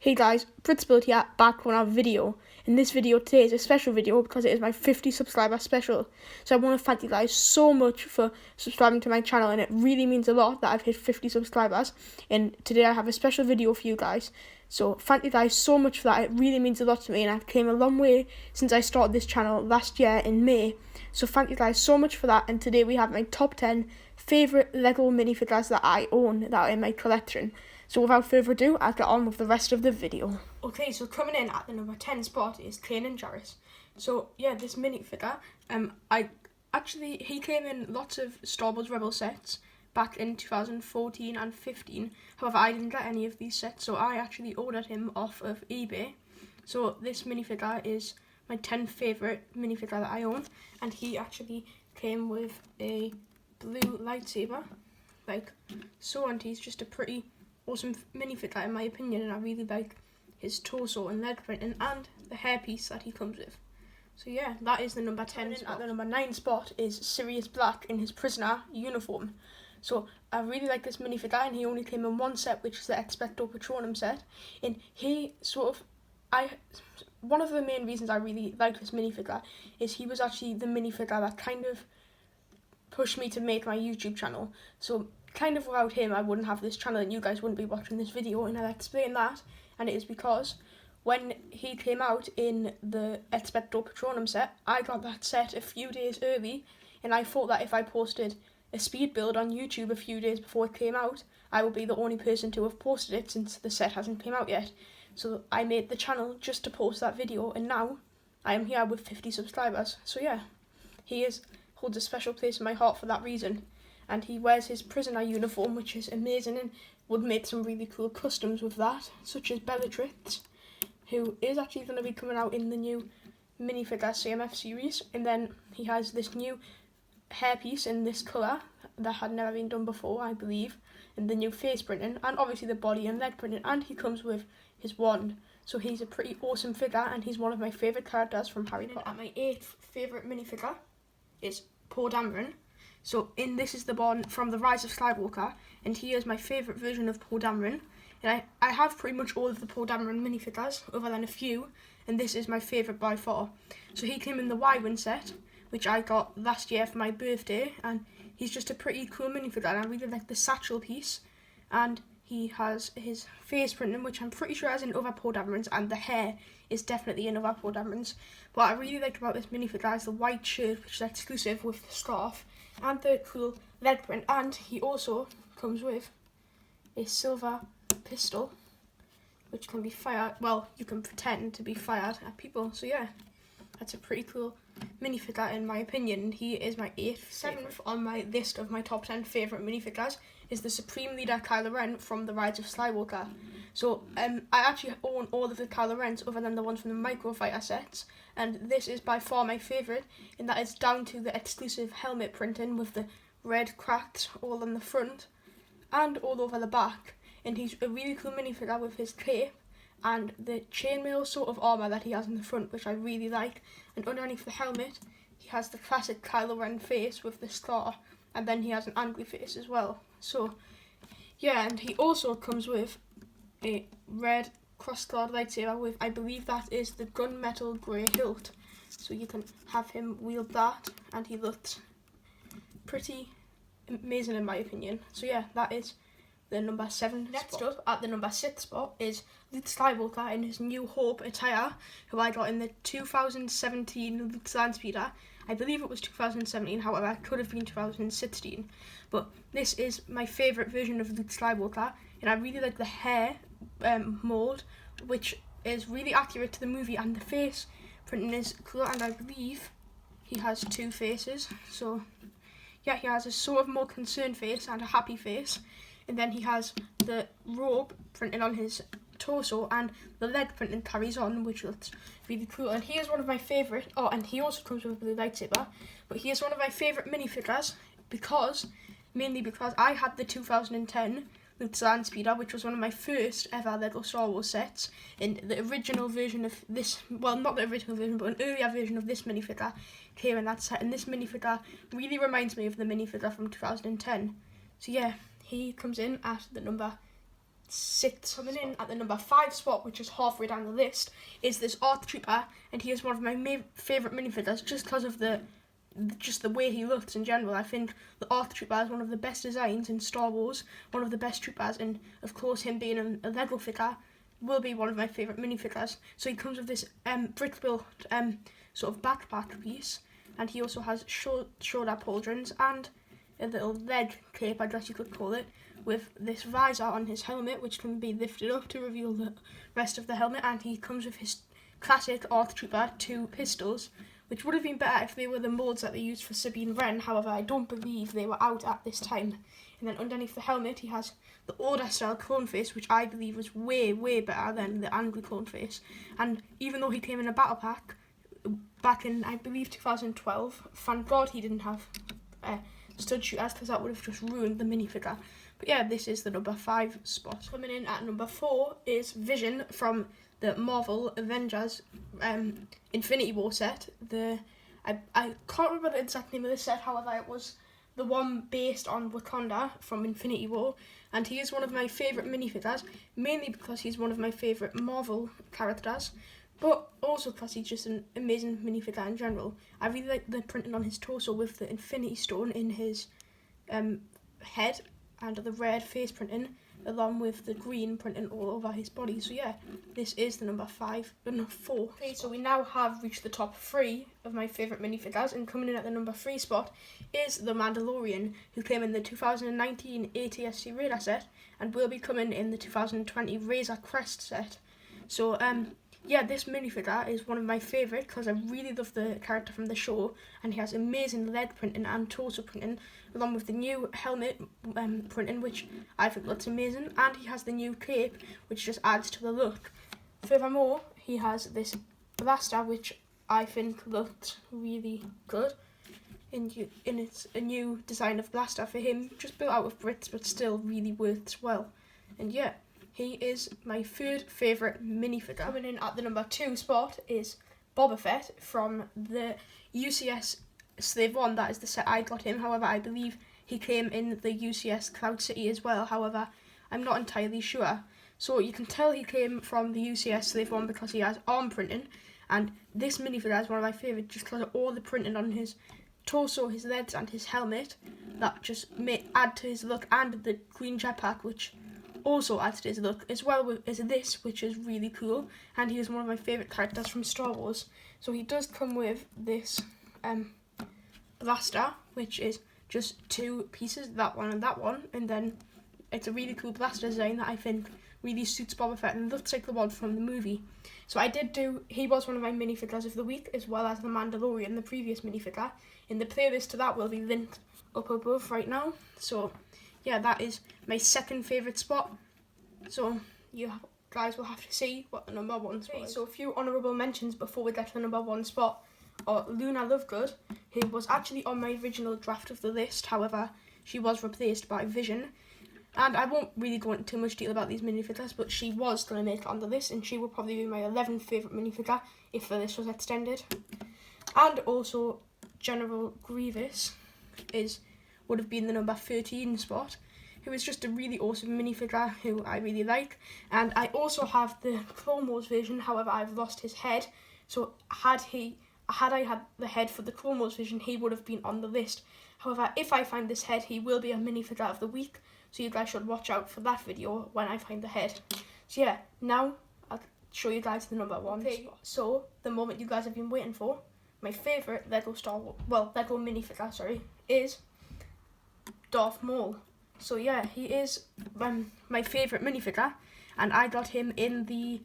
Hey guys, Pritzbuild here, back on our video. And this video today is a special video because it is my 50 subscriber special. So I want to thank you guys so much for subscribing to my channel, and it really means a lot that I've hit 50 subscribers. And today I have a special video for you guys. So thank you guys so much for that. It really means a lot to me, and I've came a long way since I started this channel last year in May. So thank you guys so much for that. And today we have my top 10 favourite Lego minifigures that I own that are in my collection. So without further ado, I'll get on with the rest of the video. Okay, so coming in at the number 10 spot is Kane and Jarrus. So yeah, this minifigure, he came in lots of Star Wars Rebel sets back in 2014 and 15. However, I didn't get any of these sets, so I actually ordered him off of eBay. So this minifigure is my 10th favourite minifigure that I own, and he actually came with a blue lightsaber, like so, and he's just a pretty awesome minifigure in my opinion, and I really like his torso and leg printing and the hairpiece that he comes with. So yeah, that is the number 10 spot. At the number 9 spot is Sirius Black in his prisoner uniform. So I really like this minifigure, and he only came in one set, which is the Expecto Patronum set. And one of the main reasons I really like this minifigure is he was actually the minifigure that kind of pushed me to make my YouTube channel. So kind of without him, I wouldn't have this channel and you guys wouldn't be watching this video, and I'll explain that. And it is because when he came out in the Expecto Patronum set, I got that set a few days early, and I thought that if I posted a speed build on YouTube a few days before it came out, I would be the only person to have posted it since the set hasn't came out yet. So I made the channel just to post that video, and now I am here with 50 subscribers. So yeah, he holds a special place in my heart for that reason. And he wears his prisoner uniform, which is amazing, and would make some really cool customs with that, such as Bellatrix, who is actually going to be coming out in the new minifigure CMF series. And then he has this new hairpiece in this colour that had never been done before, I believe, and the new face printing, and obviously the body and leg printing, and he comes with his wand. So he's a pretty awesome figure, and he's one of my favourite characters from Harry Potter. And my 8th favourite minifigure is Poe Dameron. So this is the one from The Rise of Skywalker, and he is my favourite version of Poe Dameron. And I have pretty much all of the Poe Dameron minifigures, other than a few, and this is my favourite by far. So he came in the Y-Wing set, which I got last year for my birthday, and he's just a pretty cool minifigure, and I really like the satchel piece, and he has his face printing, which I'm pretty sure is in other Poe Damerons, and the hair is definitely in other Poe Damerons. What I really like about this minifigure is the white shirt, which is exclusive, with the scarf, and the cool leg print, and he also comes with a silver pistol, which can be fired, well, you can pretend to be fired at people. So yeah, that's a pretty cool minifigure in my opinion, and he is my 8th. 7th on my list of my top 10 favourite minifigures is the Supreme Leader Kylo Ren from The Rise of Skywalker. So I actually own all of the Kylo Rens other than the ones from the Microfighter sets, and this is by far my favourite, and that is down to the exclusive helmet printing with the red cracks all on the front and all over the back. And he's a really cool minifigure with his cape and the chainmail sort of armour that he has in the front, which I really like. And underneath the helmet, he has the classic Kylo Ren face with the scar, and then he has an angry face as well. So yeah, and he also comes with a red cross-guard lightsaber with, I believe that is the gunmetal grey hilt. So you can have him wield that, and he looks pretty amazing in my opinion. So yeah, that is the number 7 Next spot. Up at the number 6 spot is Luke Skywalker in his New Hope attire, who I got in the 2017 Luke Landspeeder. I believe it was 2017, however it could have been 2016. But this is my favourite version of Luke Skywalker, and I really like the hair mould, which is really accurate to the movie, and the face printing is cool, and I believe he has 2 faces. So yeah, he has a sort of more concerned face and a happy face, and then he has the robe printed on his torso, and the leg printing carries on, which looks really cool. And he is one of my favourite, and he also comes with a blue lightsaber, but he is one of my favourite minifigures mainly because I had the 2010 Luke Landspeeder, which was one of my first ever Lego Star Wars sets, and the original version of this, well, not the original version, but an earlier version of this minifigure came in that set, and this minifigure really reminds me of the minifigure from 2010. So yeah, he comes in at the number 6. Coming in at the number 5 spot, which is halfway down the list, is this Art Trooper, and he is one of my favourite minifigures just because of the way he looks in general. I think the Art Trooper is one of the best designs in Star Wars, one of the best troopers, and of course him being a Lego figure will be one of my favourite minifigures. So he comes with this brick built sort of backpack piece, and he also has shoulder pauldrons and a little leg cape, I guess you could call it, with this visor on his helmet, which can be lifted up to reveal the rest of the helmet. And he comes with his classic Art Trooper 2 pistols, which would have been better if they were the molds that they used for Sabine Wren. However, I don't believe they were out at this time. And then underneath the helmet, he has the Order style clone face, which I believe was way, way better than the angry clone face. And even though he came in a battle pack back in, I believe, 2012, thank God he didn't have stud shooters, because that would have just ruined the minifigure. But yeah, this is the number 5 spot. Coming in at number 4 is Vision from the Marvel Avengers Infinity War set. I can't remember the exact name of the set, however it was the one based on Wakanda from Infinity War, and he is one of my favourite minifigures, mainly because he's one of my favourite Marvel characters, but also because he's just an amazing minifigure in general. I really like the printing on his torso with the Infinity Stone in his head and the red face printing, along with the green printing all over his body. So yeah, this is the number 4. Okay, so we now have reached the top 3 of my favourite minifigures, and coming in at the number 3 spot is the Mandalorian, who came in the 2019 ATST Radar set and will be coming in the 2020 Razor Crest set. So yeah, this minifigure is one of my favourite because I really love the character from the show, and he has amazing leg printing and torso printing, along with the new helmet printing, which I think looks amazing, and he has the new cape, which just adds to the look. Furthermore, he has this blaster, which I think looks really good, and it's a new design of blaster for him, just built out of bricks, but still really works well. And yeah, he is my 3rd favourite minifigure. Coming in at the number 2 spot is Boba Fett from the UCS Slave 1. That is the set I got him. However, I believe he came in the UCS Cloud City as well. However, I'm not entirely sure. So you can tell he came from the UCS Slave 1 because he has arm printing. And this minifigure is one of my favourites just because of all the printing on his torso, his legs and his helmet. That just may add to his look, and the green jetpack, which also adds to his look, as well as this, which is really cool, and he is one of my favourite characters from Star Wars. So he does come with this blaster, which is just 2 pieces, that one, and then it's a really cool blaster design that I think really suits Boba Fett and looks like the one from the movie. So he was one of my minifigures of the week, as well as the Mandalorian, the previous minifigure, and the playlist to that will be linked up above right now. So yeah, that is my 2nd favourite spot. So you guys will have to see what the number 1 spot is. So a few honourable mentions before we get to the number 1 spot are Luna Lovegood, who was actually on my original draft of the list. However, she was replaced by Vision. And I won't really go into too much detail about these minifigures, but she was going to make it on the list, and she will probably be my 11th favourite minifigure if the list was extended. And also General Grievous would have been the number 13 spot, who is just a really awesome minifigure who I really like. And I also have the Clone Wars version, however I've lost his head, so had I had the head for the Clone Wars version, he would have been on the list. However, if I find this head, he will be a minifigure of the week, so you guys should watch out for that video when I find the head. So yeah, now I'll show you guys the number 1 spot. So the moment you guys have been waiting for, my favourite Lego minifigure, is Darth Maul. So yeah, he is my favourite minifigure, and I got him in the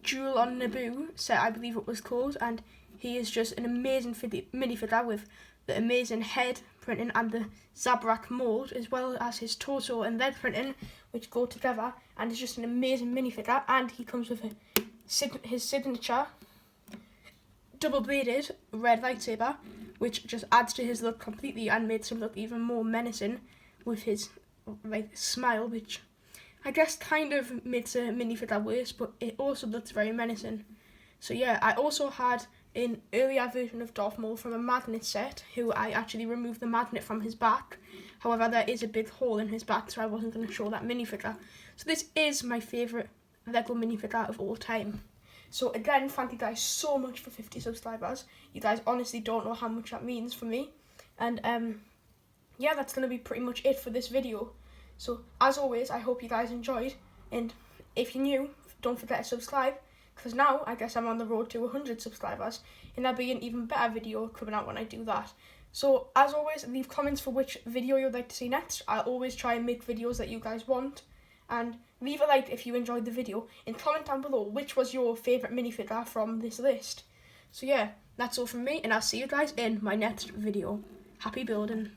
Duel on Naboo set, I believe it was called, and he is just an amazing minifigure with the amazing head printing and the Zabrak mold, as well as his torso and leg printing, which go together, and is just an amazing minifigure. And he comes with his signature double-bladed red lightsaber, which just adds to his look completely and makes him look even more menacing with his smile, which I guess kind of makes a minifigure worse, but it also looks very menacing. So yeah, I also had an earlier version of Darth Maul from a magnet set, who I actually removed the magnet from his back. However, there is a big hole in his back, so I wasn't going to show that minifigure. So this is my favourite Lego minifigure of all time. So again, thank you guys so much for 50 subscribers. You guys honestly don't know how much that means for me. And yeah, that's going to be pretty much it for this video. So as always, I hope you guys enjoyed. And if you're new, don't forget to subscribe. Because now, I guess I'm on the road to 100 subscribers. And there'll be an even better video coming out when I do that. So, as always, leave comments for which video you'd like to see next. I'll always try and make videos that you guys want. And leave a like if you enjoyed the video. And comment down below which was your favourite minifigure from this list. So yeah, that's all from me. And I'll see you guys in my next video. Happy building.